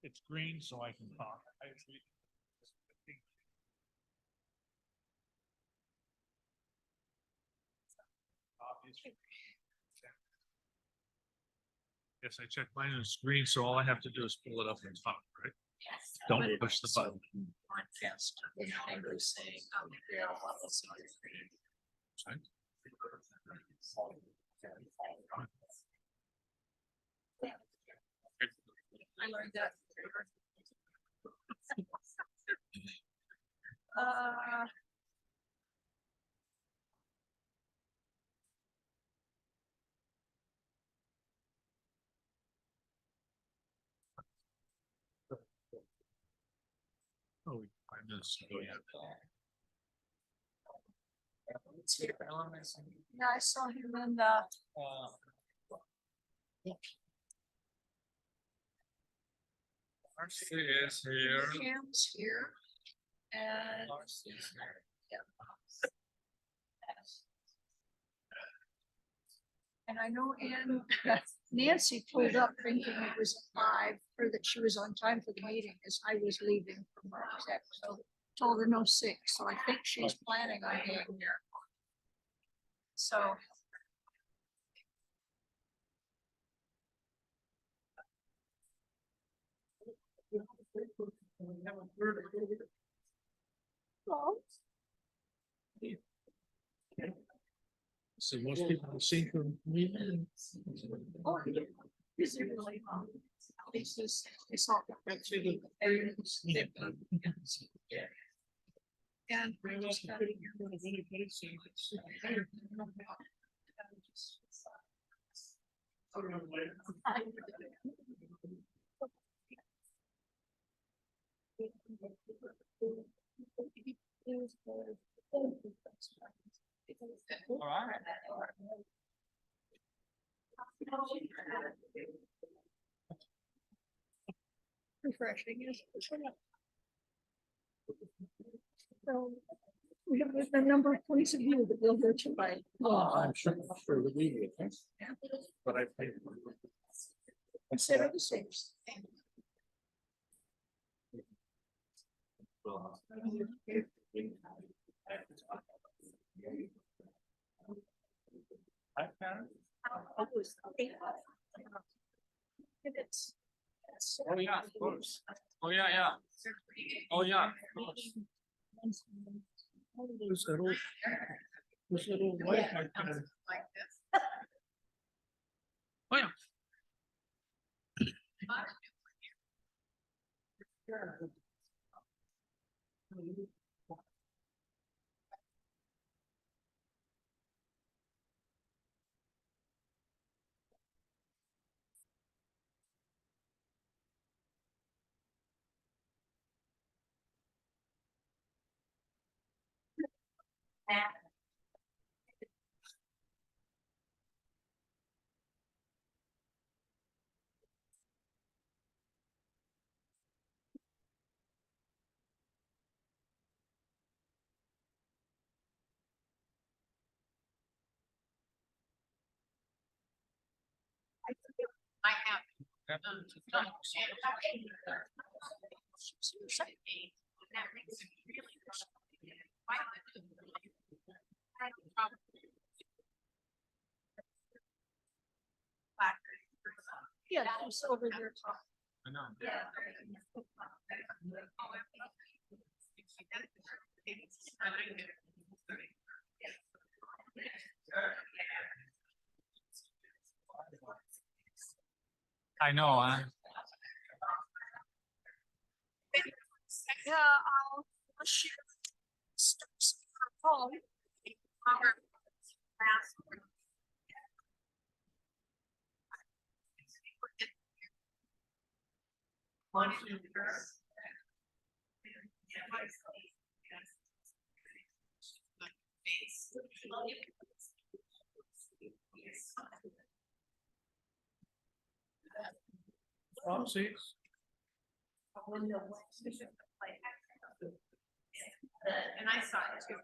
It's green, so I can talk. Yes, I checked mine on the screen, so all I have to do is pull it up and talk, right? Yes. Don't push the button. Podcast. Saying, yeah, let's not Right? I learned that. Oh, 5 minutes. Oh, yeah. Yeah, I saw him in the. Marcy is here. Cam's here. And. Yeah. And I know Ann, Nancy pulled up thinking it was 5, or that she was on time for the meeting, as I was leaving from her exec, so told her no 6, so I think she's planning on being here. So. So most people have seen from me. Oh, is it really? It's just, it's all right through the areas. And we're just got it All right. refreshing, yes. So we have a number of points of view that we'll go to by. I'm sure the media, but I paid. Consider the same. Oh, yeah, of course. Oh, yeah, yeah. Oh, yeah. Of course. This little white. Oh, yeah. I have. Yeah, it's over there. I know. I know, huh? Yeah, I'll share. Phone. Oopsies. And I saw it too.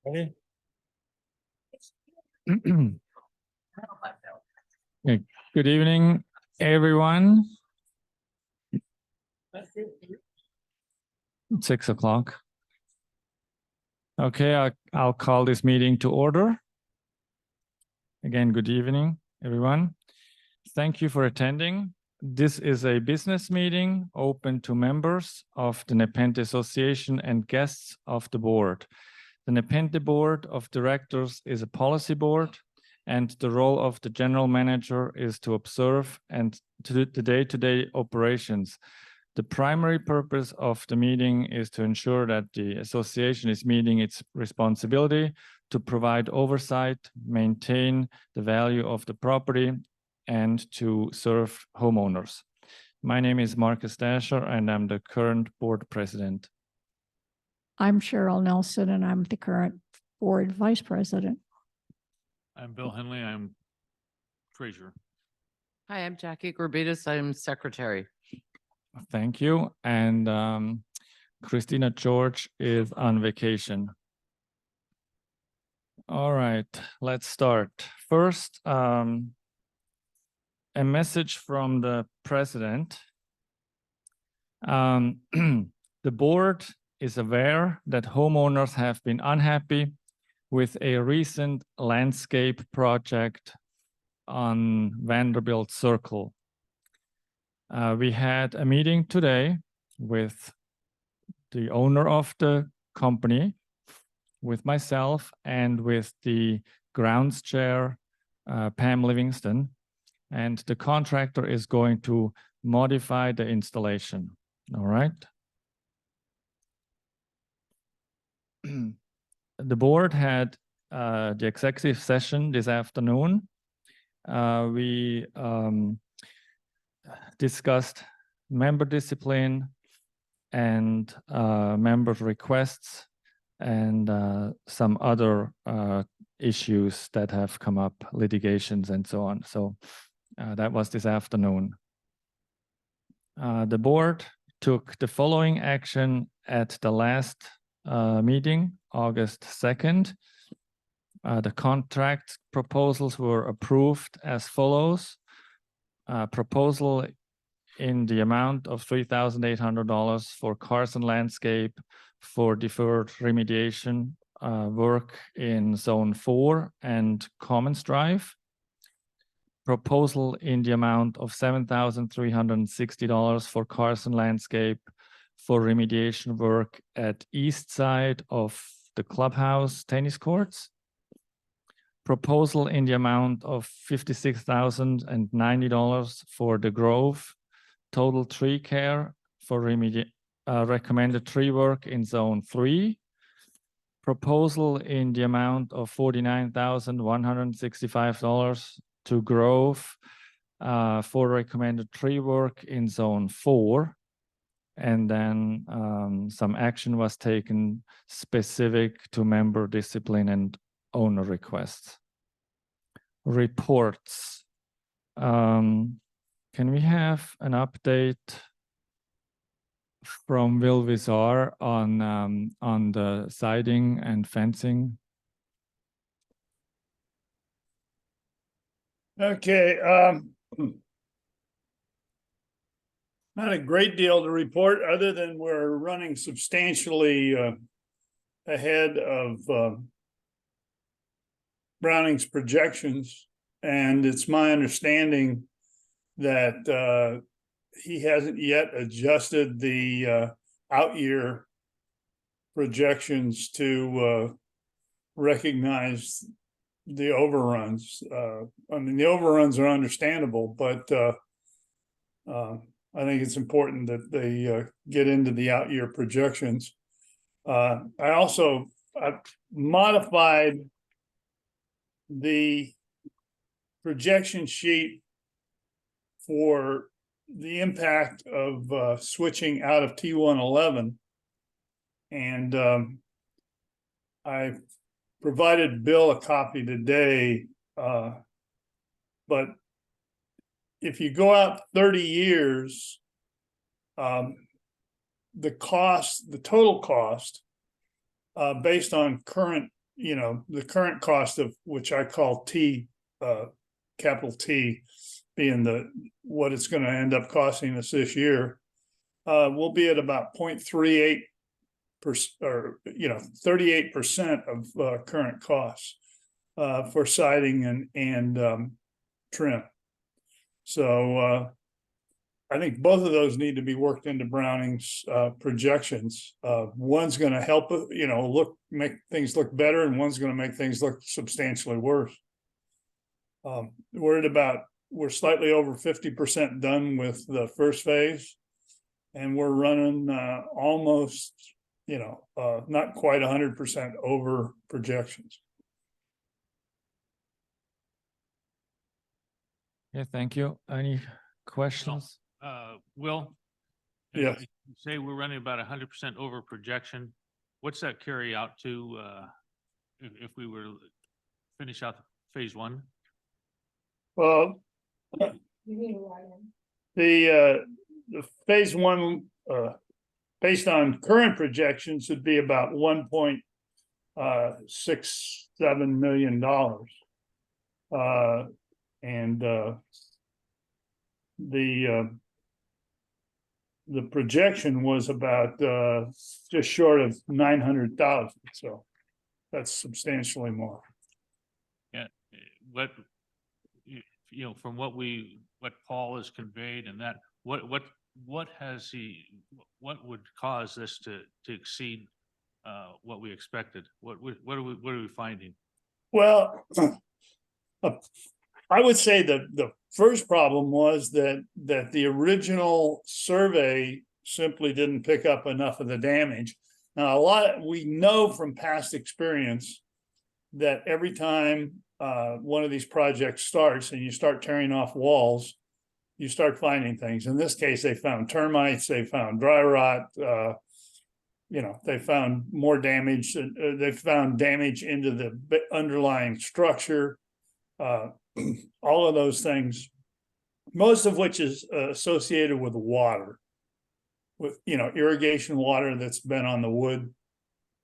Ready? Okay, good evening, everyone. 6 o'clock. Okay, I'll call this meeting to order. Again, good evening, everyone. Thank you for attending. This is a business meeting open to members of the Nepenthe Association and guests of the board. The Nepenthe Board of Directors is a policy board, and the role of the general manager is to observe and to do the day-to-day operations. The primary purpose of the meeting is to ensure that the association is meeting its responsibility to provide oversight, maintain the value of the property, and to serve homeowners. My name is Marcus Dasher, and I'm the current board president. I'm Cheryl Nelson, and I'm the current board vice president. I'm Bill Henley. I'm treasurer. Hi, I'm Jackie Gorbitas. I'm secretary. Thank you. And Christina George is on vacation. All right, let's start. First, a message from the president. The board is aware that homeowners have been unhappy with a recent landscape project on Vanderbilt Circle. We had a meeting today with the owner of the company, with myself, and with the grounds chair, Pam Livingston, and the contractor is going to modify the installation. All right. The board had the executive session this afternoon. We discussed member discipline and member requests and some other issues that have come up, litigations and so on. So that was this afternoon. The board took the following action at the last meeting, August 2nd. The contract proposals were approved as follows. Proposal in the amount of $3,800 for Carson Landscape for deferred remediation work in Zone 4 and Commons Drive. Proposal in the amount of $7,360 for Carson Landscape for remediation work at east side of the clubhouse tennis courts. Proposal in the amount of $56,090 for the Grove total tree care for recommended tree work in Zone 3. Proposal in the amount of $49,165 to Grove for recommended tree work in Zone 4. And then some action was taken specific to member discipline and owner requests. Reports. Can we have an update from Will Vizar on the siding and fencing? Okay, not a great deal to report other than we're running substantially ahead of Browning's projections. And it's my understanding that he hasn't yet adjusted the out year projections to recognize the overruns. I mean, the overruns are understandable, but I think it's important that they get into the out year projections. I've modified the projection sheet for the impact of switching out of T111. And I provided Bill a copy today, but if you go out 30 years, the total cost, based on current you know, the current cost of, which I call T, capital T, being what it's gonna end up costing us this year, we'll be at about 0.38%, or, 38% of, current costs, for siding and trim. So, I think both of those need to be worked into Browning's projections. One's going to help, make things look better, and one's going to make things look substantially worse. We're slightly over 50% done with the first phase, and we're running almost, not quite 100% over projections. Yeah, thank you. Any questions? Will? Yes. You say we're running about 100% over projection. What's that carry out to, if we were to finish out phase one? Well, the phase one, based on current projections, would be about $1.67 million. And the projection was about just short of 900,000, so that's substantially more. Yeah, what, from what Paul has conveyed, and that, what would cause this to exceed what we expected? What are we finding? Well, I would say that the first problem was that the original survey simply didn't pick up enough of the damage. Now, we know from past experience that every time one of these projects starts and you start tearing off walls, you start finding things. In this case, they found termites, they found dry rot, they found more damage. They found damage into the underlying structure. All of those things, most of which is associated with water, with irrigation water that's been on the wood,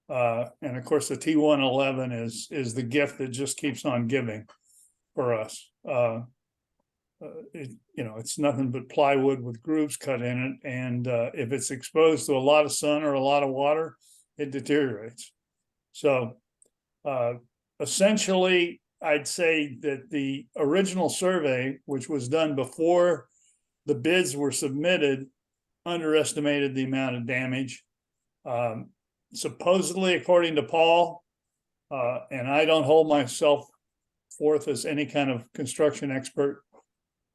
and of course the T111 is the gift that just keeps on giving for us. It's nothing but plywood with grooves cut in it, and if it's exposed to a lot of sun or a lot of water, it deteriorates. So essentially, I'd say that the original survey, which was done before the bids were submitted, underestimated the amount of damage. Supposedly, according to Paul, and I don't hold myself forth as any kind of construction expert,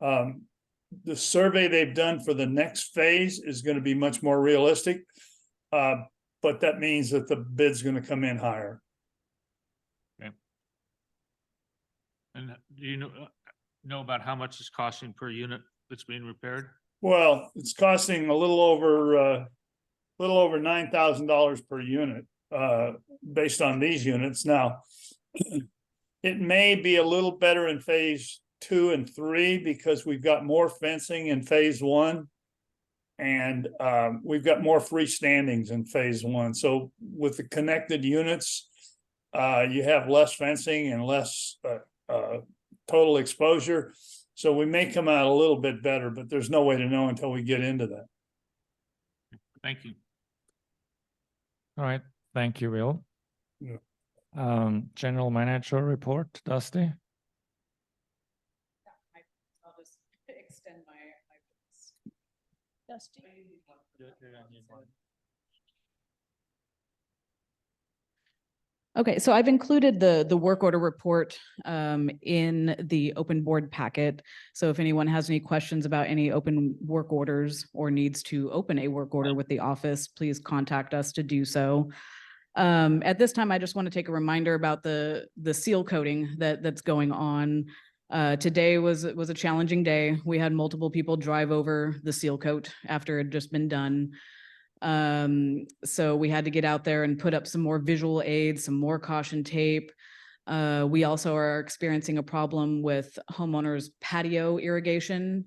the survey they've done for the next phase is going to be much more realistic, but that means that the bid's going to come in higher. And do you know about how much it's costing per unit that's being repaired? Well, it's costing a little over $9,000 per unit, based on these units. Now, it may be a little better in phase 2 and 3 because we've got more fencing in phase 1, and we've got more freestandings in phase 1. So with the connected units, you have less fencing and less total exposure. So we may come out a little bit better, but there's no way to know until we get into that. Thank you. All right, thank you, Will. Yeah. General Manager report, Dusty. I'll just extend my. Dusty. Okay, so I've included the work order report in the open board packet. So if anyone has any questions about any open work orders or needs to open a work order with the office, please contact us to do so. At this time, I just want to take a reminder about the seal coating that's going on. Today was a challenging day. We had multiple people drive over the seal coat after it had just been done. So we had to get out there and put up some more visual aids, some more caution tape. We also are experiencing a problem with homeowners' patio irrigation,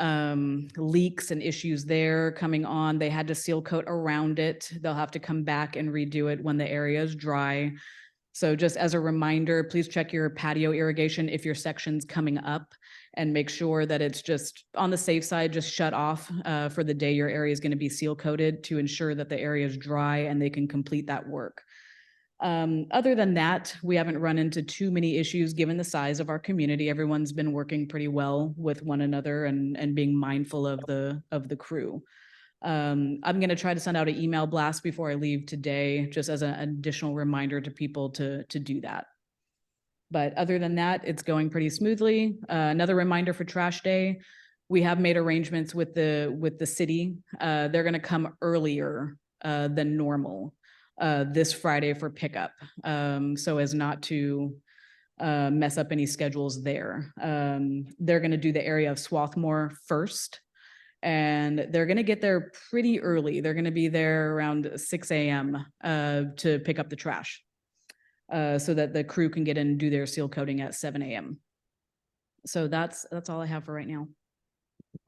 leaks and issues there coming on. They had to seal coat around it. They'll have to come back and redo it when the area is dry. So just as a reminder, please check your patio irrigation if your section's coming up and make sure that it's just on the safe side, just shut off for the day your area is going to be seal coated to ensure that the area is dry and they can complete that work. Other than that, we haven't run into too many issues given the size of our community. Everyone's been working pretty well with one another and being mindful of the crew. I'm going to try to send out an email blast before I leave today, just as an additional reminder to people to do that. But other than that, it's going pretty smoothly. Another reminder for trash day. We have made arrangements with the city. They're going to come earlier than normal this Friday for pickup, so as not to mess up any schedules there. They're going to do the area of Swarthmore first, and they're going to get there pretty early. They're going to be there around 6 a.m. To pick up the trash, so that the crew can get in and do their seal coating at 7 a.m. So that's all I have for right now.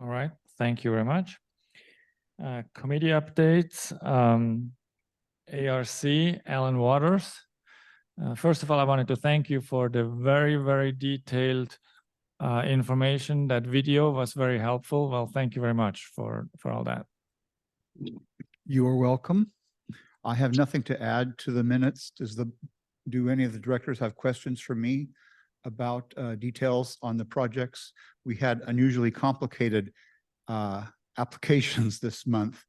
All right, thank you very much. Committee updates. ARC, Alan Waters. First of all, I wanted to thank you for the very, very detailed information. That video was very helpful. Well, thank you very much for all that. You are welcome. I have nothing to add to the minutes. Do any of the directors have questions for me about details on the projects? We had unusually complicated applications this month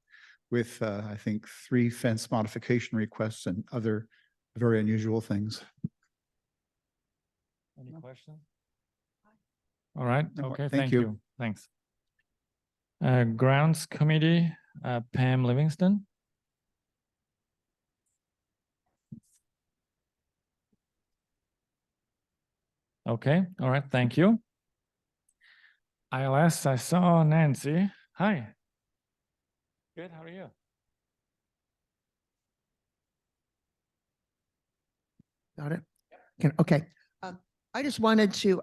with, I think, 3 fence modification requests and other very unusual things. Any questions? All right, No, okay, thank thank you. you. Thanks. Grounds Committee, Pam Livingston. Okay, all right, thank you. ILS, I saw Nancy. Hi. Good, how are you? Got it? Okay. I just wanted to,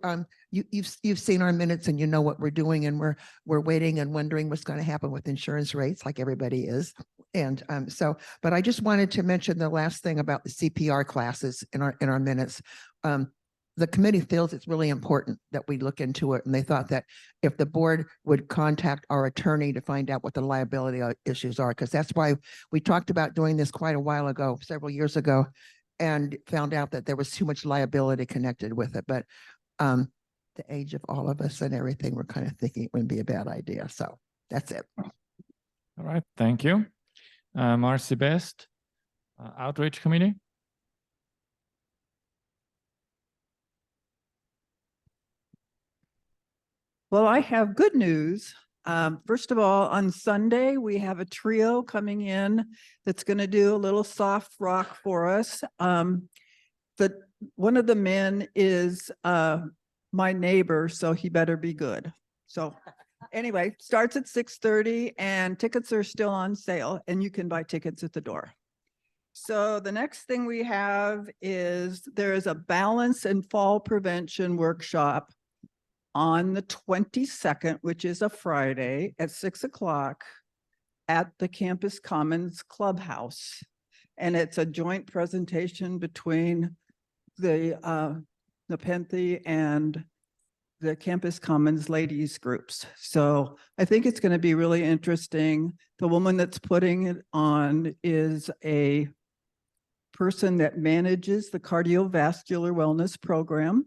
you've seen our minutes and you know what we're doing, and we're waiting and wondering what's going to happen with insurance rates, like everybody is. And but I just wanted to mention the last thing about the CPR classes in our minutes. The committee feels it's really important that we look into it, and they thought that if the board would contact our attorney to find out what the liability issues are, because that's why we talked about doing this quite a while ago, several years ago, and found out that there was too much liability connected with it. But the age of all of us and everything, we're kind of thinking it wouldn't be a bad idea. So that's it. All right, thank you. Marcy Best, Outreach Committee. Well, I have good news. First of all, on Sunday, we have a trio coming in that's going to do a little soft rock for us. One of the men is my neighbor, so he better be good. So anyway, starts at 6:30 and tickets are still on sale, and you can buy tickets at the door. So the next thing we have is there is a balance and fall prevention workshop on the 22nd, which is a Friday at 6 o'clock at the Campus Commons Clubhouse. And it's a joint presentation between the Nepenthe and the Campus Commons ladies groups. So I think it's going to be really interesting. The woman that's putting it on is a person that manages the cardiovascular wellness program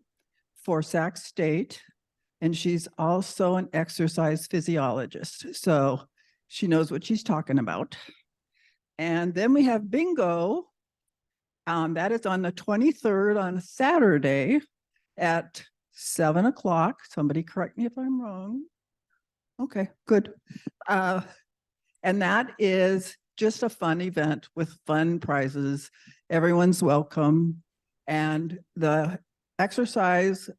for Sac State. And she's also an exercise physiologist. So she knows what she's talking about. And then we have bingo. That is on the 23rd on Saturday at 7 o'clock. Somebody correct me if I'm wrong. Okay, good. And that is just a fun event with fun prizes. Everyone's welcome. And the exercise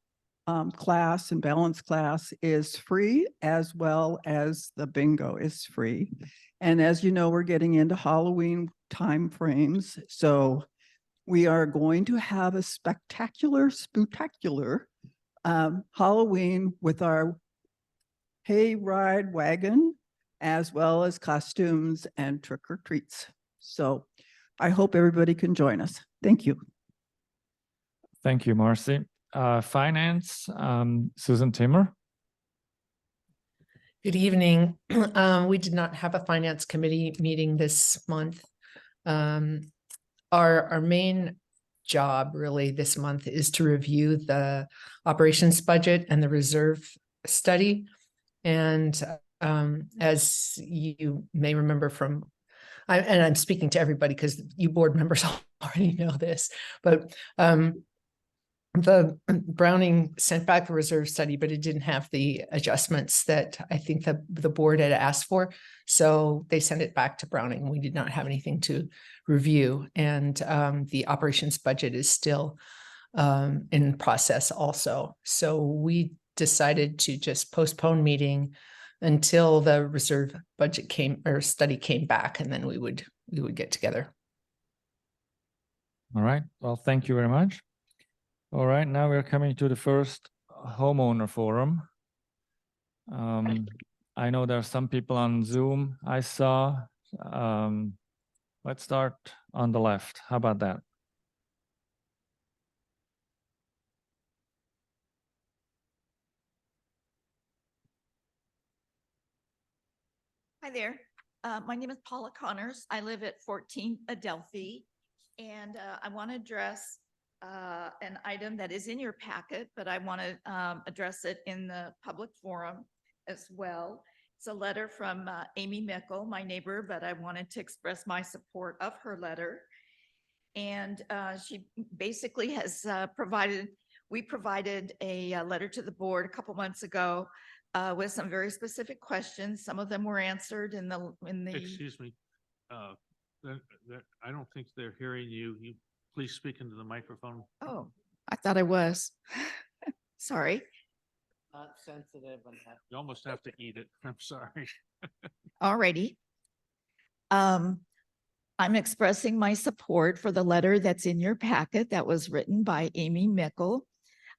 class and balance class is free, as well as the bingo is free. And as you know, we're getting into Halloween timeframes. So we are going to have a spectacular Halloween with our hayride wagon, as well as costumes and trick or treats. So I hope everybody can join us. Thank you. Thank you, Marcy. Finance, Susan Timmer. Good evening. We did not have a finance committee meeting this month. Our main job really this month is to review the operations budget and the reserve study. And as you may remember from, and I'm speaking to everybody because you board members already know this, but the Browning sent back the reserve study, but it didn't have the adjustments that I think the board had asked for. So they sent it back to Browning. We did not have anything to review. And the operations budget is still in process also. So we decided to just postpone meeting until the reserve budget study came back, and then we would get together. All right. Well, thank you very much. All right, now we're coming to the first homeowner forum. I know there are some people on Zoom I saw. Let's start on the left. How about that? Hi there. My name is Paula Connors. I live at 14 Adelphi, and I want to address an item that is in your packet, but I want to address it in the public forum as well. It's a letter from Amy Mickle, my neighbor, but I wanted to express my support of her letter. And she basically has we provided a letter to the board a couple months ago with some very specific questions. Some of them were answered in the. Excuse me. I don't think they're hearing you. You please speak into the microphone. Oh, I thought I was. Sorry. Not sensitive. You almost have to eat it. I'm sorry. Alrighty. I'm expressing my support for the letter that's in your packet that was written by Amy Mickle.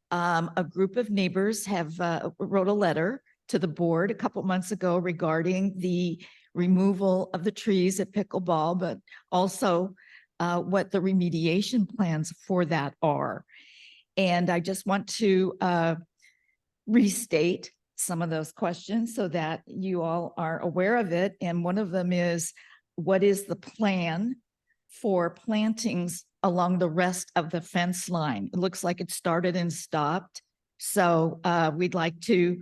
A group of neighbors have wrote a letter to the board a couple months ago regarding the removal of the trees at Pickleball, but also what the remediation plans for that are. And I just want to restate some of those questions so that you all are aware of it. And one of them is, what is the plan for plantings along the rest of the fence line? It looks like it started and stopped. So we'd like to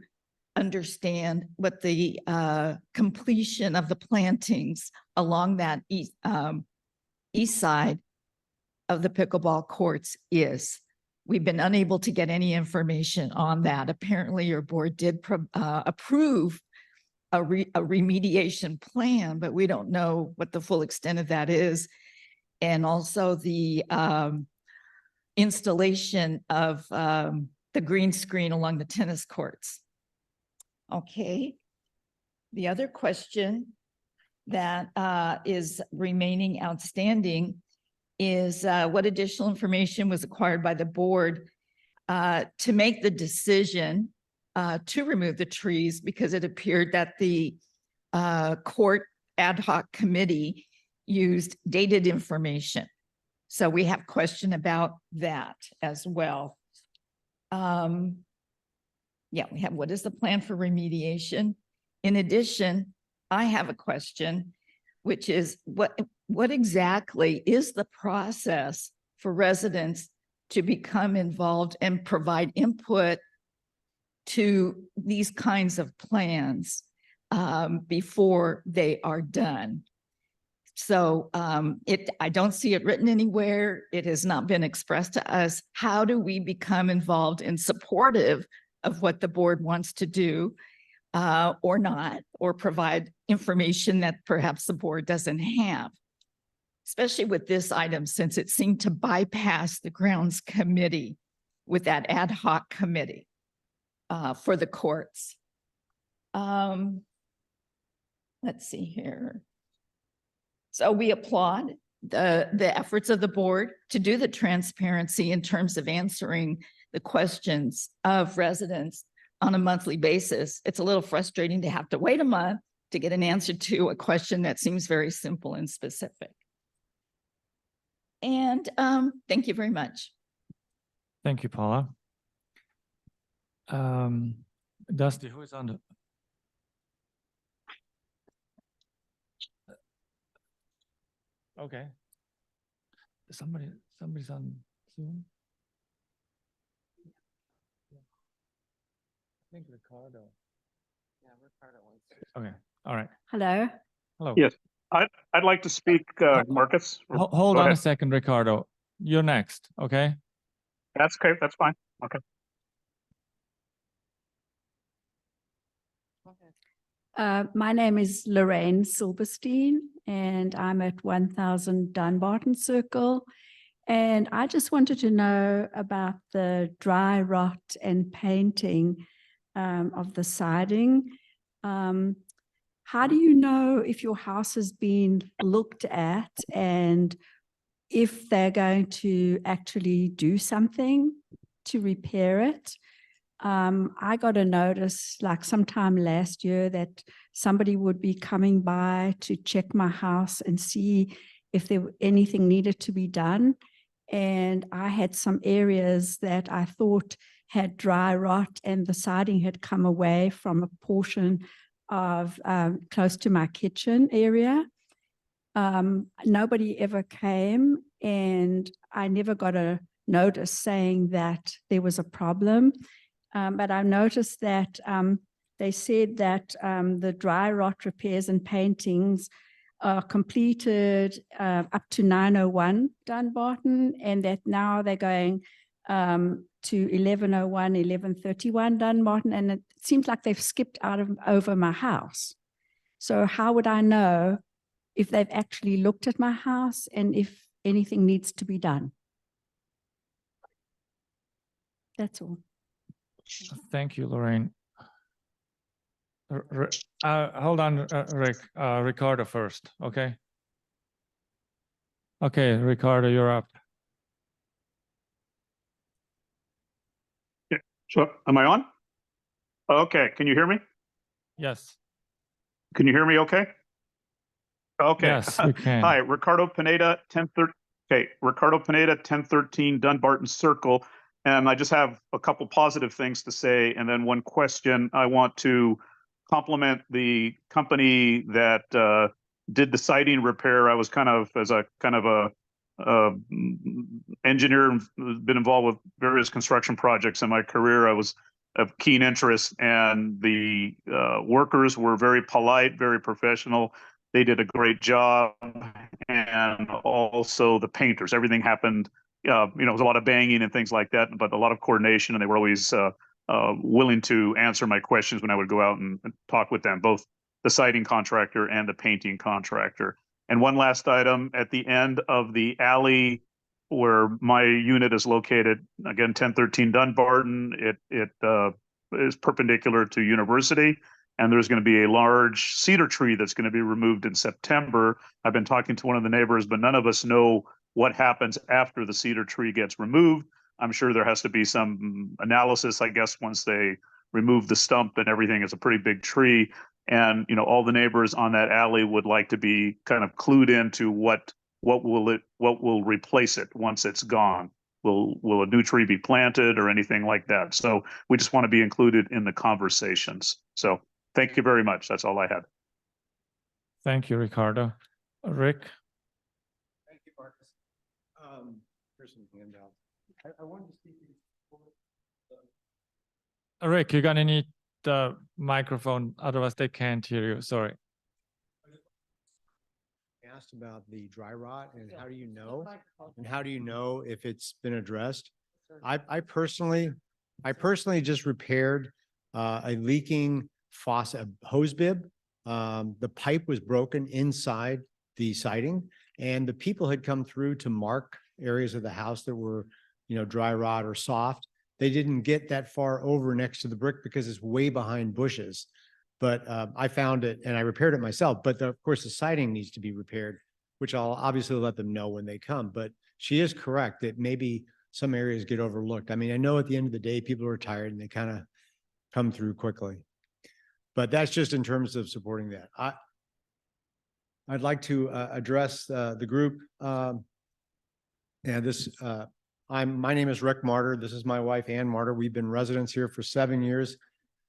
understand what the completion of the plantings along that east side of the pickleball courts is. We've been unable to get any information on that. Apparently your board did approve a remediation plan, but we don't know what the full extent of that is. And also the installation of the green screen along the tennis courts. Okay. The other question that is remaining outstanding is what additional information was acquired by the board to make the decision to remove the trees, because it appeared that the court ad hoc committee used dated information. So we have question about that as well. Yeah, we have, what is the plan for remediation? In addition, I have a question, which is what exactly is the process for residents to become involved and provide input to these kinds of plans before they are done? So I don't see it written anywhere. It has not been expressed to us. How do we become involved and supportive of what the board wants to do or not, or provide information that perhaps the board doesn't have? Especially with this item, since it seemed to bypass the grounds committee with that ad hoc committee for the courts. Let's see here. So we applaud the efforts of the board to do the transparency in terms of answering the questions of residents on a monthly basis. It's a little frustrating to have to wait a month to get an answer to a question that seems very simple and specific. And thank you very much. Thank you, Paula. Dusty, who is on the? Okay. Somebody's on Zoom. I think Ricardo. Yeah, Ricardo wants to. Okay, all right. Hello. Hello. Yes, I'd like to speak, Marcus. Hold Go on a ahead. second, Ricardo. You're next, okay? That's okay, that's fine. Okay. My name is Lorraine Silberstein, and I'm at 1000 Dunbarton Circle. And I just wanted to know about the dry rot and painting of the siding. How do you know if your house has been looked at and if they're going to actually do something to repair it? I got a notice like sometime last year that somebody would be coming by to check my house and see if there anything needed to be done. And I had some areas that I thought had dry rot and the siding had come away from a portion of close to my kitchen area. Nobody ever came and I never got a notice saying that there was a problem. But I noticed that they said that the dry rot repairs and paintings are completed up to 901 Dunbarton, and that now they're going to 1101, 1131 Dunbarton, and it seems like they've skipped over my house. So how would I know if they've actually looked at my house and if anything needs to be done? That's all. Thank you, Lorraine. Hold on, Rick, Ricardo first, okay? Okay, Ricardo, you're up. Yeah, so am I on? Okay, can you hear me? Yes. Can you hear me okay? Okay. Yes, we can. Hi, Ricardo Pineda, 1013. Okay, Ricardo Pineda, 1013 Dunbarton Circle. And I just have a couple positive things to say, and then one question. I want to compliment the company that did the siding repair. I was kind of, as a kind of a engineer, been involved with various construction projects in my career. I was of keen interest, and the workers were very polite, very professional. They did a great job, and also the painters. Everything happened. It was a lot of banging and things like that, but a lot of coordination, and they were always willing to answer my questions when I would go out and talk with them, both the siding contractor and the painting contractor. And one last item, at the end of the alley where my unit is located, again, 1013 Dunbarton, it is perpendicular to University, and there's going to be a large cedar tree that's going to be removed in September. I've been talking to one of the neighbors, but none of us know what happens after the cedar tree gets removed. I'm sure there has to be some analysis, I guess, once they remove the stump and everything. It's a pretty big tree. And, all the neighbors on that alley would like to be kind of clued into what will replace it once it's gone. Will a new tree be planted or anything like that? So we just want to be included in the conversations. So thank you very much. That's all I had. Thank you, Ricardo. Rick? Thank you, Marcus. Here's some handout. I wanted to speak to you. Rick, you're gonna need the microphone, otherwise they can't hear you, sorry. Asked about the dry rot and how do you know? And how do you know if it's been addressed? I personally just repaired a leaking faucet, a hose bib. The pipe was broken inside the siding, and the people had come through to mark areas of the house that were, dry rot or soft. They didn't get that far over next to the brick because it's way behind bushes. But I found it and I repaired it myself. But of course, the siding needs to be repaired, which I'll obviously let them know when they come. But she is correct that maybe some areas get overlooked. I mean, I know at the end of the day, people are tired and they kind of come through quickly. But that's just in terms of supporting that. I'd like to address the group. And this my name is Rick Martyr. This is my wife, Ann Martyr. We've been residents here for 7 years.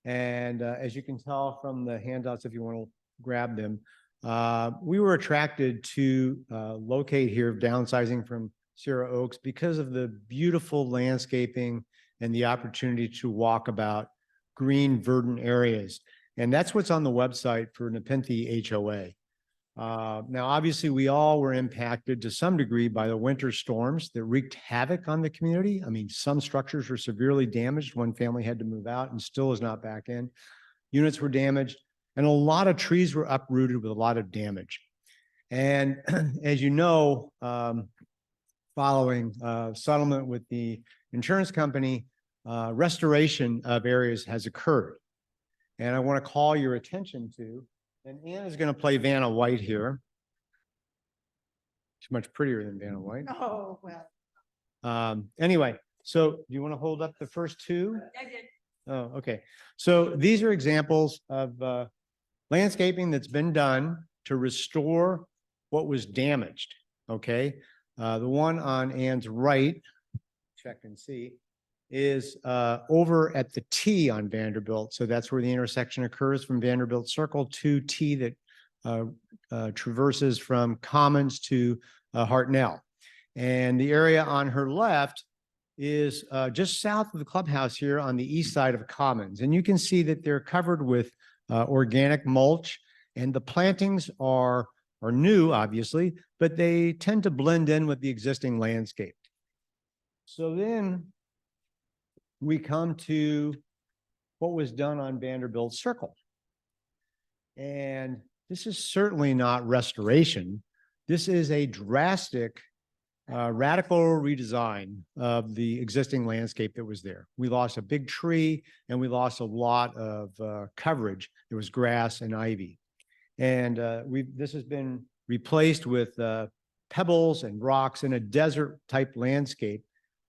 And as you can tell from the handouts, if you want to grab them, we were attracted to locate here, downsizing from Sierra Oaks because of the beautiful landscaping and the opportunity to walk about green, verdant areas. And that's what's on the website for Nepenthe HOA. Now, obviously, we all were impacted to some degree by the winter storms that wreaked havoc on the community. I mean, some structures were severely damaged. One family had to move out and still is not back in. Units were damaged, and a lot of trees were uprooted with a lot of damage. And as you know, following settlement with the insurance company, restoration of areas has occurred. And I want to call your attention to, and Ann is going to play Vanna White here. She's much prettier than Vanna White. Oh, well. Anyway, so do you want to hold up the first two? I did. Oh, okay. So these are examples of landscaping that's been done to restore what was damaged. Okay. The one on Ann's right, check and see, is over at the T on Vanderbilt. So that's where the intersection occurs from Vanderbilt Circle to T that traverses from Commons to Hartnell. And the area on her left is just south of the clubhouse here on the east side of Commons. And you can see that they're covered with organic mulch, and the plantings are new, obviously, but they tend to blend in with the existing landscape. So then we come to what was done on Vanderbilt Circle. And this is certainly not restoration. This is a drastic, radical redesign of the existing landscape that was there. We lost a big tree and we lost a lot of coverage. There was grass and ivy. And this has been replaced with pebbles and rocks in a desert type landscape,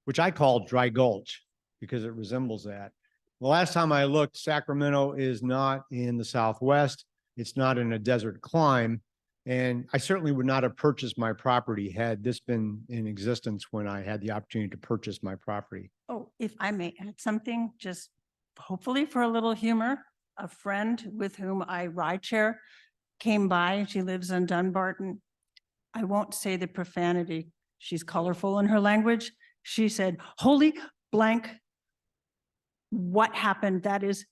which I call Dry Gulch, because it resembles that. The last time I looked, Sacramento is not in the Southwest. It's not in a desert climb. And I certainly would not have purchased my property had this been in existence when I had the opportunity to purchase my property. Oh, if I may add something, just hopefully for a little humor, a friend with whom I ride share came by. She lives in Dunbarton. I won't say the profanity. She's colorful in her language. She said, "Holy blank, what happened? That is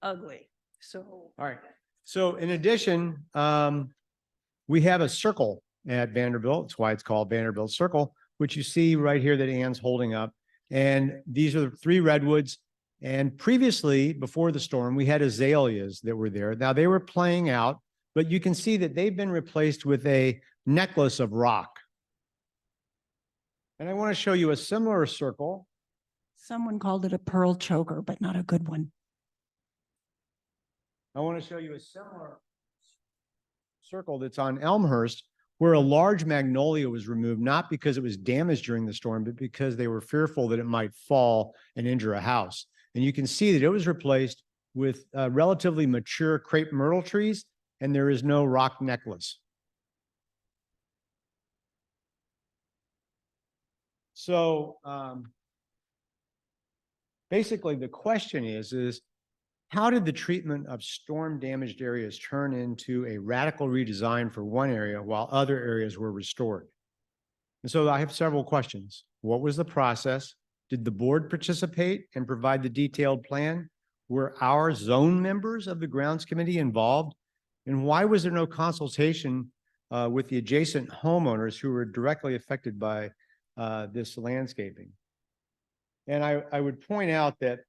ugly." So. All right. So in addition, we have a circle at Vanderbilt. That's why it's called Vanderbilt Circle, which you see right here that Ann's holding up. And these are the 3 redwoods. And previously, before the storm, we had azaleas that were there. Now they were playing out, but you can see that they've been replaced with a necklace of rock. And I want to show you a similar circle. Someone called it a pearl choker, but not a good one. I want to show you a similar circle that's on Elmhurst, where a large magnolia was removed, not because it was damaged during the storm, but because they were fearful that it might fall and injure a house. And you can see that it was replaced with relatively mature crepe myrtle trees, and there is no rock necklace. So basically the question is how did the treatment of storm damaged areas turn into a radical redesign for one area while other areas were restored? And so I have several questions. What was the process? Did the board participate and provide the detailed plan? Were our zone members of the grounds committee involved? And why was there no consultation with the adjacent homeowners who were directly affected by this landscaping? And I would point out that,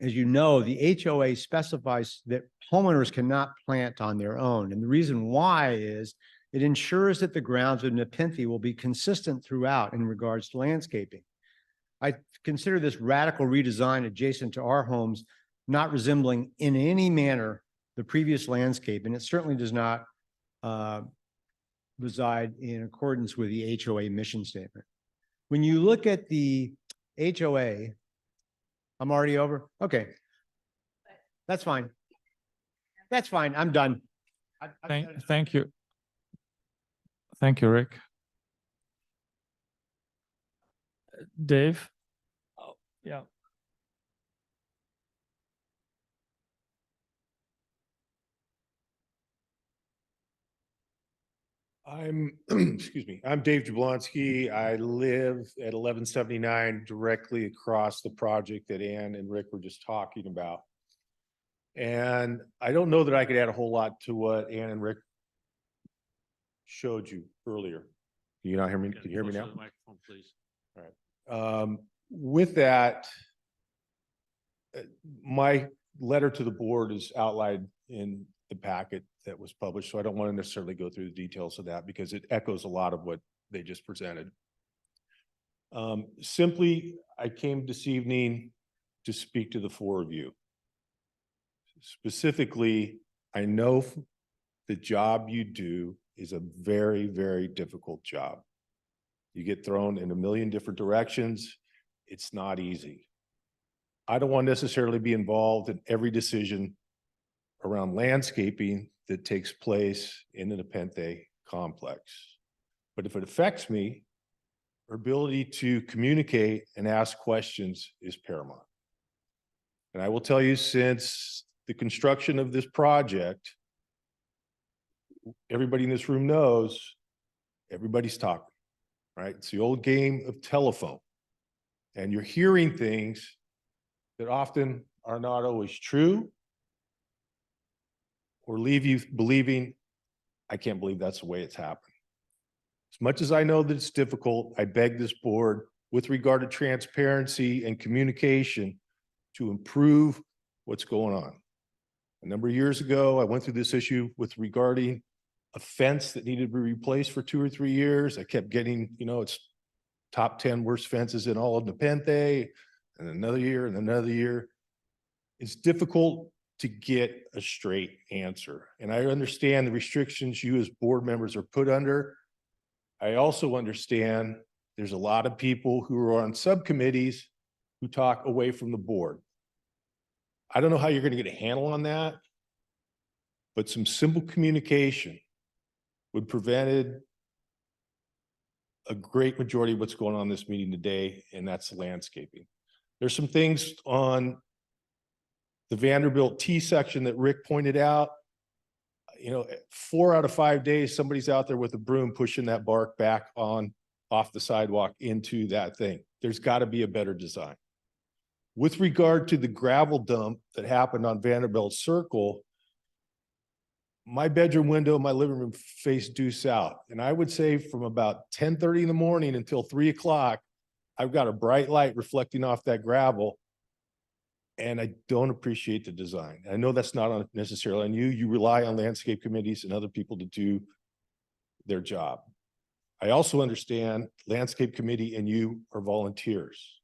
as you know, the HOA specifies that homeowners cannot plant on their own. And the reason why is it ensures that the grounds of Nepenthe will be consistent throughout in regards to landscaping. I consider this radical redesign adjacent to our homes not resembling in any manner the previous landscape, and it certainly does not reside in accordance with the HOA mission statement. When you look at the HOA, I'm already over? Okay. That's fine. That's fine. I'm done. Thank you. Thank you, Rick. Dave? Oh, yeah. I'm, excuse me, I'm Dave Jablonski. I live at 1179 directly across the project that Ann and Rick were just talking about. And I don't know that I could add a whole lot to what Ann and Rick showed you earlier. Can you not hear me? Can you hear me Closer now? to the microphone, please. With that, my letter to the board is outlined in the packet that was published, so I don't want to necessarily go through the details of that because it echoes a lot of what they just presented. Simply, I came this evening to speak to the four of you. Specifically, I know the job you do is a very, very difficult job. You get thrown in a million different directions. It's not easy. I don't want to necessarily be involved in every decision around landscaping that takes place in the Nepenthe complex. But if it affects me, our ability to communicate and ask questions is paramount. And I will tell you, since the construction of this project, everybody in this room knows everybody's talking, right? It's the old game of telephone. And you're hearing things that often are not always true or leave you believing, I can't believe that's the way it's happening. As much as I know that it's difficult, I beg this board with regard to transparency and communication to improve what's going on. A number of years ago, I went through this issue with regarding a fence that needed to be replaced for 2 or 3 years. I kept getting, it's top 10 worst fences in all of Nepenthe, and another year and another year. It's difficult to get a straight answer. And I understand the restrictions you as board members are put under. I also understand there's a lot of people who are on subcommittees who talk away from the board. I don't know how you're going to get a handle on that, but some simple communication would prevented a great majority of what's going on in this meeting today, and that's the landscaping. There's some things on the Vanderbilt T section that Rick pointed out. 4 out of 5 days, somebody's out there with a broom pushing that bark back off the sidewalk into that thing. There's got to be a better design. With regard to the gravel dump that happened on Vanderbilt Circle, my bedroom window, my living room face due south. And I would say from about 10:30 in the morning until 3 o'clock, I've got a bright light reflecting off that gravel. And I don't appreciate the design. I know that's not necessarily on you. You rely on landscape committees and other people to do their job. I also understand landscape committee and you are volunteers.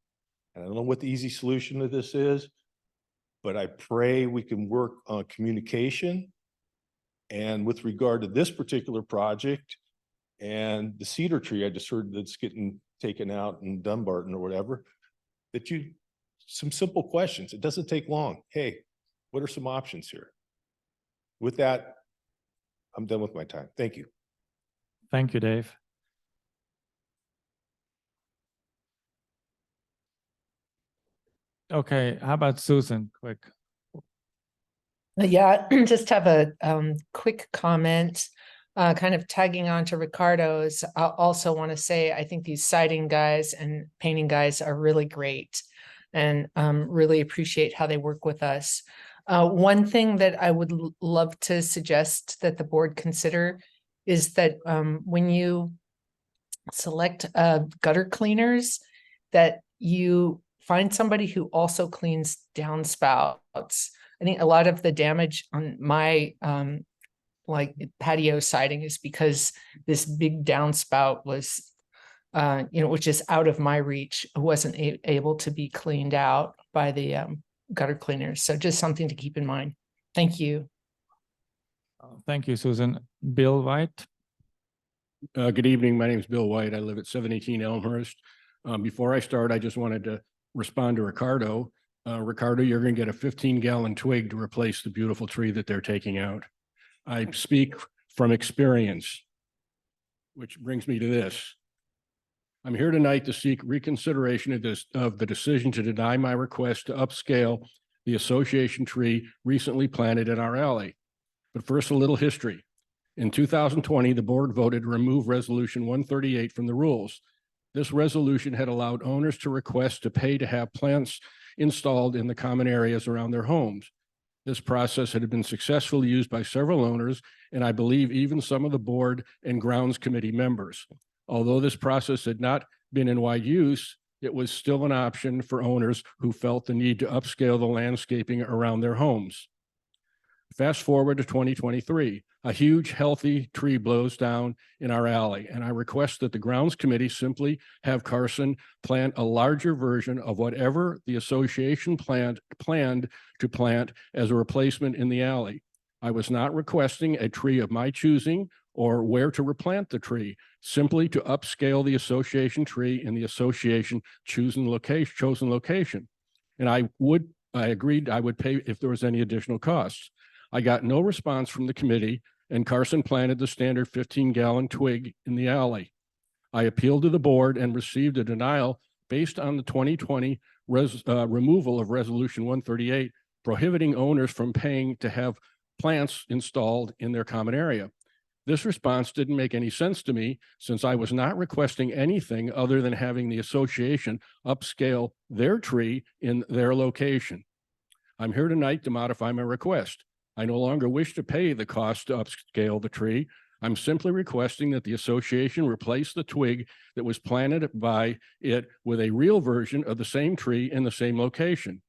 And I don't know what the easy solution to this is, but I pray we can work on communication. And with regard to this particular project and the cedar tree, I just heard that's getting taken out in Dunbarton or whatever, that some simple questions. It doesn't take long. Hey, what are some options here? With that, I'm done with my time. Thank you. Thank you, Dave. Okay, how about Susan, quick? Yeah, just have a quick comment, kind of tagging on to Ricardo's. I also want to say, I think these siding guys and painting guys are really great and really appreciate how they work with us. One thing that I would love to suggest that the board consider is that when you select gutter cleaners, that you find somebody who also cleans downspouts. I think a lot of the damage on my like patio siding is because this big downspout was, which is out of my reach, wasn't able to be cleaned out by the gutter cleaners. So just something to keep in mind. Thank you. Thank you, Susan. Bill White. Good evening. My name is Bill White. I live at 718 Elmhurst. Before I start, I just wanted to respond to Ricardo. Ricardo, you're going to get a 15-gallon twig to replace the beautiful tree that they're taking out. I speak from experience, which brings me to this. I'm here tonight to seek reconsideration of the decision to deny my request to upscale the association tree recently planted in our alley. But first, a little history. In 2020, the board voted to remove Resolution 138 from the rules. This resolution had allowed owners to request to pay to have plants installed in the common areas around their homes. This process had been successfully used by several owners, and I believe even some of the board and grounds committee members. Although this process had not been in wide use, it was still an option for owners who felt the need to upscale the landscaping around their homes. Fast forward to 2023, a huge healthy tree blows down in our alley, and I request that the grounds committee simply have Carson plant a larger version of whatever the association planned to plant as a replacement in the alley. I was not requesting a tree of my choosing or where to replant the tree, simply to upscale the association tree in the association chosen location. And I agreed I would pay if there was any additional costs. I got no response from the committee, and Carson planted the standard 15-gallon twig in the alley. I appealed to the board and received a denial based on the 2020 removal of Resolution 138, prohibiting owners from paying to have plants installed in their common area. This response didn't make any sense to me, since I was not requesting anything other than having the association upscale their tree in their location. I'm here tonight to modify my request. I no longer wish to pay the cost to upscale the tree. I'm simply requesting that the association replace the twig that was planted by it with a real version of the same tree in the same location.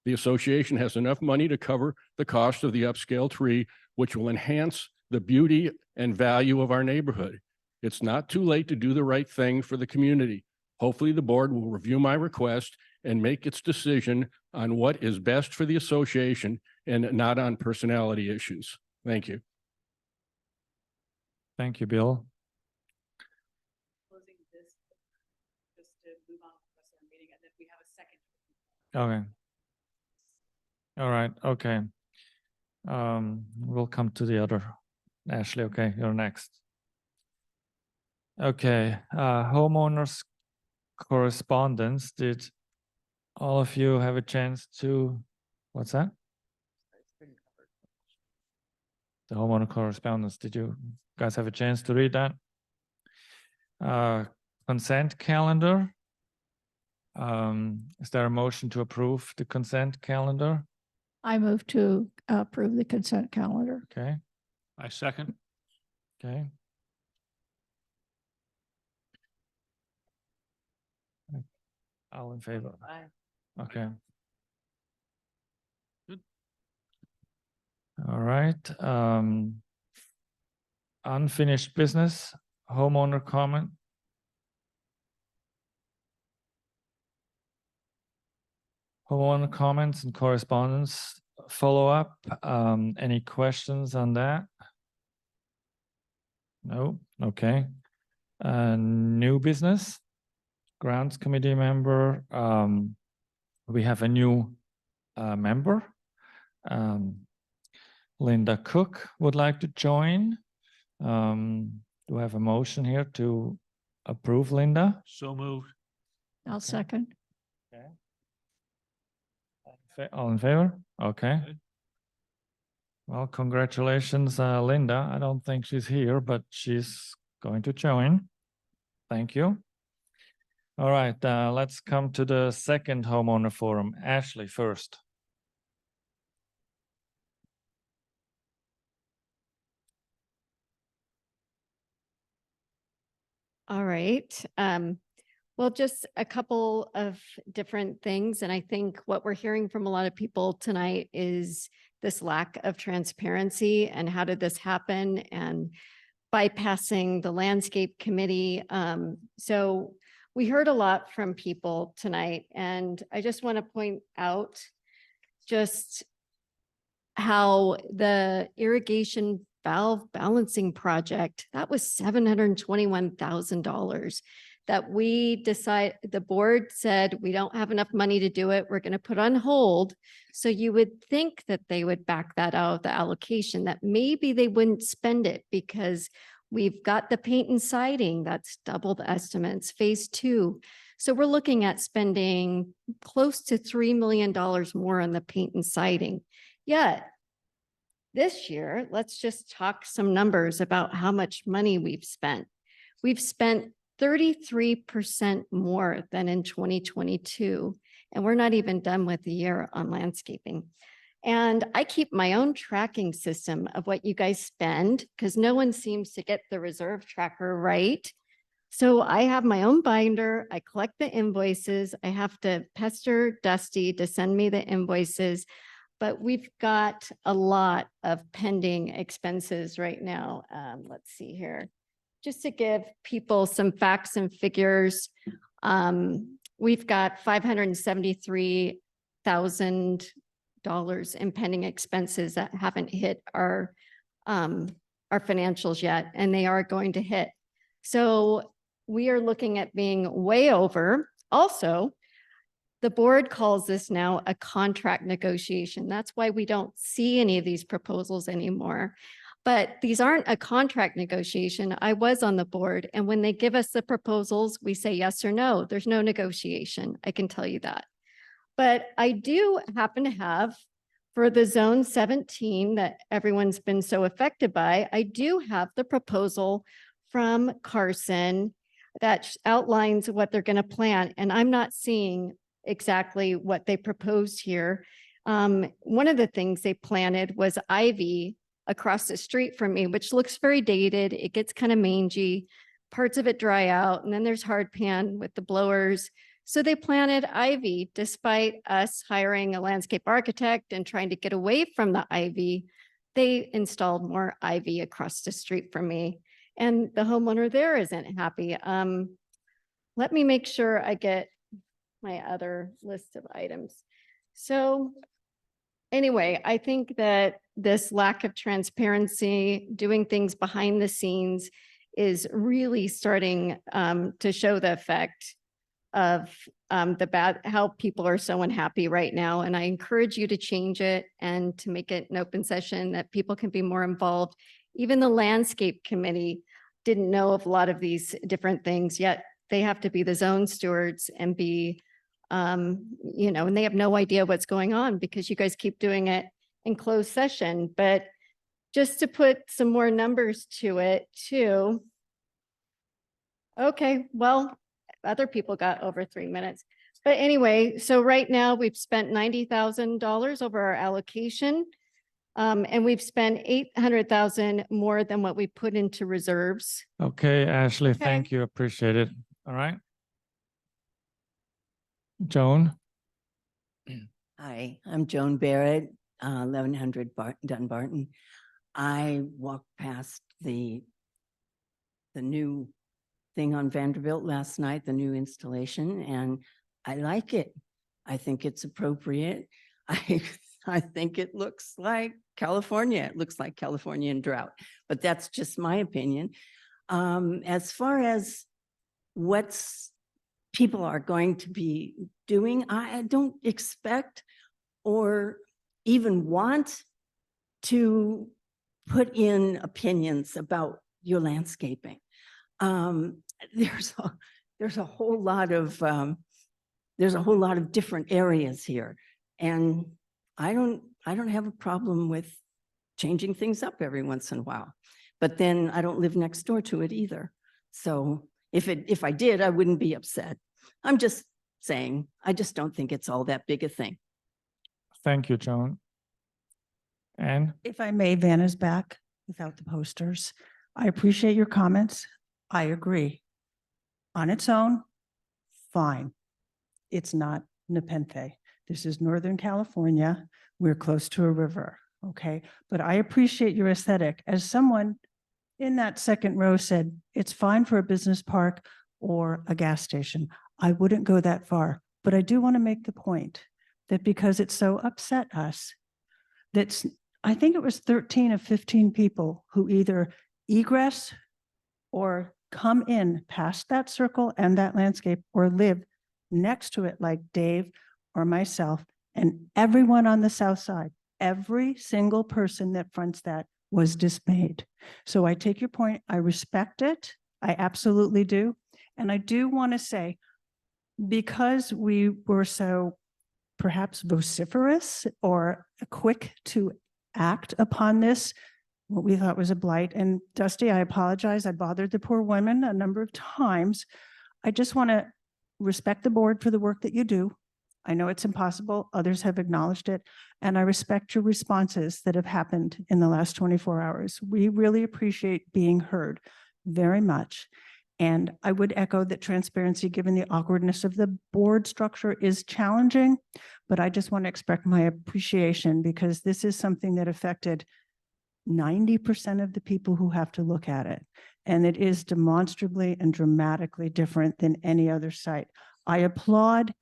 The association has enough money to cover the cost of the upscale tree, which will enhance the beauty and value of our neighborhood. It's not too late to do the right thing for the community. Hopefully, the board will review my request and make its decision on what is best for the association and not on personality issues. Thank you. Thank you, Bill. Okay. All right, okay. We'll come to the other. Ashley, okay, you're next. Okay, homeowners correspondence. Did all of you have a chance to, what's that? The homeowner correspondence, did you guys have a chance to read that? Consent calendar. Is there a motion to approve the consent calendar? I move to approve the consent calendar. Okay, I second. okay. All in favor? Okay. Good. All right, unfinished business, homeowner comment. Homeowner comments and correspondence follow-up. Any questions on that? No, okay. New business, grounds committee member. We have a new member. Linda Cook would like to join. Do I have a motion here to approve Linda? So moved. I'll second. Okay. All in favor? Okay. Good. Well, congratulations, Linda. I don't think she's here, but she's going to join. Thank you. All right, let's come to the second homeowner forum. Ashley first. All right. Well, just a couple of different things. And I think what we're hearing from a lot of people tonight is this lack of transparency and how did this happen and bypassing the landscape committee. So we heard a lot from people tonight, and I just want to point out just how the irrigation valve balancing project, that was $721,000 that the board said, we don't have enough money to do it. We're going to put on hold. So you would think that they would back that out of the allocation, that maybe they wouldn't spend it because We've got the paint and siding, that's double the estimates, phase 2. So we're looking at spending close to $3 million more on the paint and siding. Yet this year, let's just talk some numbers about how much money we've spent. We've spent 33% more than in 2022, and we're not even done with the year on landscaping. And I keep my own tracking system of what you guys spend because no one seems to get the reserve tracker right. So I have my own binder. I collect the invoices. I have to pester Dusty to send me the invoices, but we've got a lot of pending expenses right now. Let's see here. Just to give people some facts and figures, we've got $573,000 in pending expenses that haven't hit our financials yet, and they are going to hit. So we are looking at being way over. Also, the board calls this now a contract negotiation. That's why we don't see any of these proposals anymore. But these aren't a contract negotiation. I was on the board, and when they give us the proposals, we say yes or no. There's no negotiation. I can tell you that. But I do happen to have, for the zone 17 that everyone's been so affected by, I do have the proposal from Carson that outlines what they're going to plant. And I'm not seeing exactly what they proposed here. One of the things they planted was ivy across the street from me, which looks very dated. It gets kind of mangy. Parts of it dry out. And then there's hard pan with the blowers. So they planted ivy despite us hiring a landscape architect and trying to get away from the ivy. They installed more ivy across the street from me, and the homeowner there isn't happy. Let me make sure I get my other list of items. So anyway, I think that this lack of transparency, doing things behind the scenes is really starting to show the effect of how people are so unhappy right now. And I encourage you to change it and to make it an open session that people can be more involved. Even the landscape committee didn't know of a lot of these different things, yet they have to be the zone stewards and be, and they have no idea what's going on because you guys keep doing it in closed session. But just to put some more numbers to it too. Okay, well, other people got over 3 minutes. But anyway, so right now we've spent $90,000 over our allocation. And we've spent 800,000 more than what we put into reserves. Okay, Ashley, Okay. thank you. Appreciate it. All right. Joan? Hi, I'm Joan Barrett, 1100 Dunbarton. I walked past the new thing on Vanderbilt last night, the new installation, and I like it. I think it's appropriate. I think it looks like California. It looks like California in drought, but that's just my opinion. As far as what's people are going to be doing, I don't expect or even want to put in opinions about your landscaping. There's a whole lot of different areas here, and I don't have a problem with changing things up every once in a while, but then I don't live next door to it either. So if I did, I wouldn't be upset. I'm just saying, I just don't think it's all that big a thing. Thank you, Joan. Anne? If I may, Vanna's back without the posters. I appreciate your comments. I agree. On its own, fine. It's not Nepenthe. This is Northern California. We're close to a river, okay? But I appreciate your aesthetic. As someone in that second row said, it's fine for a business park or a gas station. I wouldn't go that far, but I do want to make the point that because it so upset us, I think it was 13 of 15 people who either egress or come in past that circle and that landscape or live next to it like Dave or myself and everyone on the south side, every single person that fronts that was dismayed. So I take your point. I respect it. I absolutely do. And I do want to say, because we were so perhaps vociferous or quick to act upon this, what we thought was a blight. And Dusty, I apologize. I bothered the poor women a number of times. I just want to respect the board for the work that you do. I know it's impossible. Others have acknowledged it. And I respect your responses that have happened in the last 24 hours. We really appreciate being heard very much. And I would echo that transparency, given the awkwardness of the board structure, is challenging. But I just want to express my appreciation because this is something that affected 90% of the people who have to look at it. And it is demonstrably and dramatically different than any other site. I applaud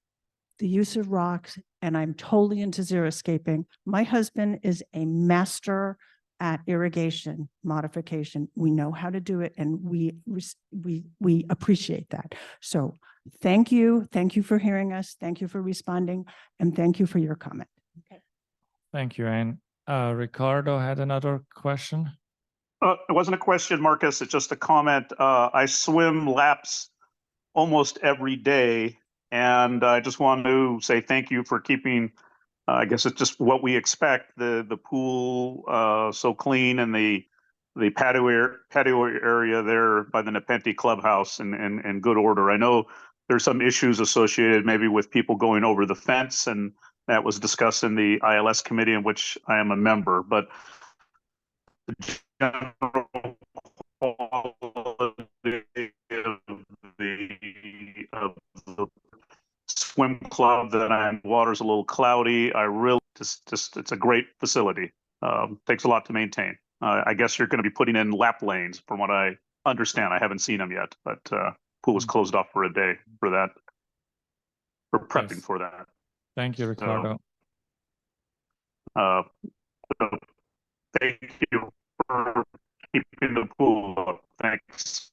the use of rocks, and I'm totally into xeriscaping. My husband is a master at irrigation modification. We know how to do it, and we appreciate that. So thank you. Thank you for hearing us. Thank you for responding, and thank you for your comment. Thank you, Anne. Ricardo had another question. It wasn't a question, Marcus. It's just a comment. I swim laps almost every day, and I just want to say thank you for keeping, I guess it's just what we expect, the pool so clean, and the patio area there by the Nepenthe Clubhouse in good order. I know there's some issues associated maybe with people going over the fence, and that was discussed in the ILS committee in which I am a member, but the general quality of the swim club that I'm, water's a little cloudy. I really just it's a great facility. Takes a lot to maintain. I guess you're going to be putting in lap lanes from what I understand. I haven't seen them yet, but pool was closed off for a day for that. We're prepping for that. Thank you, Ricardo. So thank you for keeping the pool up. Thanks.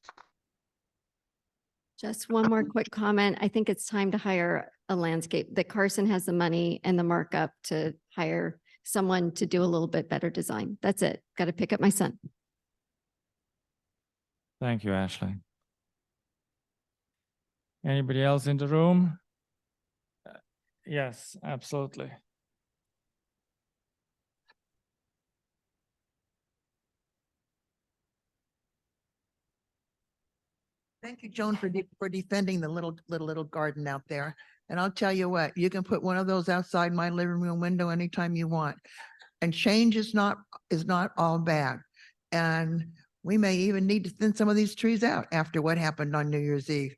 Just one more quick comment. I think it's time to hire a landscape, that Carson has the money and the markup to hire someone to do a little bit better design. That's it. Got to pick up my son. Thank you, Ashley. Anybody else in the room? Yes, absolutely. Thank you, Joan, for defending the little garden out there. And I'll tell you what, you can put one of those outside my living room window anytime you want. And change is not all bad. And we may even need to thin some of these trees out after what happened on New Year's Eve.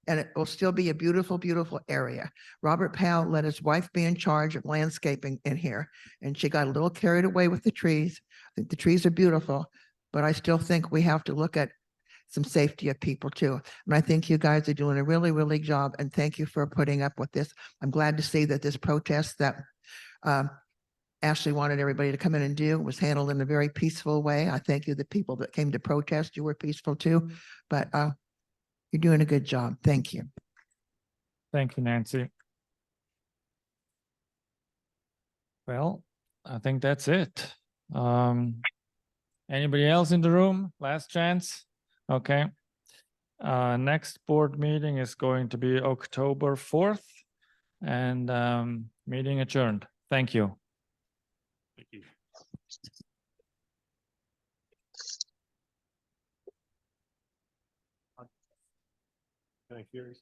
And it will still be a beautiful, beautiful area. Robert Powell let his wife be in charge of landscaping in here, and she got a little carried away with the trees. I think the trees are beautiful, but I still think we have to look at some safety of people too. And I think you guys are doing a really, really job. And thank you for putting up with this. I'm glad to see that this protest that Ashley wanted everybody to come in and do was handled in a very peaceful way. I thank you, the people that came to protest, you were peaceful too, but you're doing a good job. Thank you. Thank you, Nancy. Well, I think that's it. Anybody else in the room? Last chance? Okay. Next board meeting is going to be October 4th, and meeting adjourned. Thank you. Thank you. Can I hear you?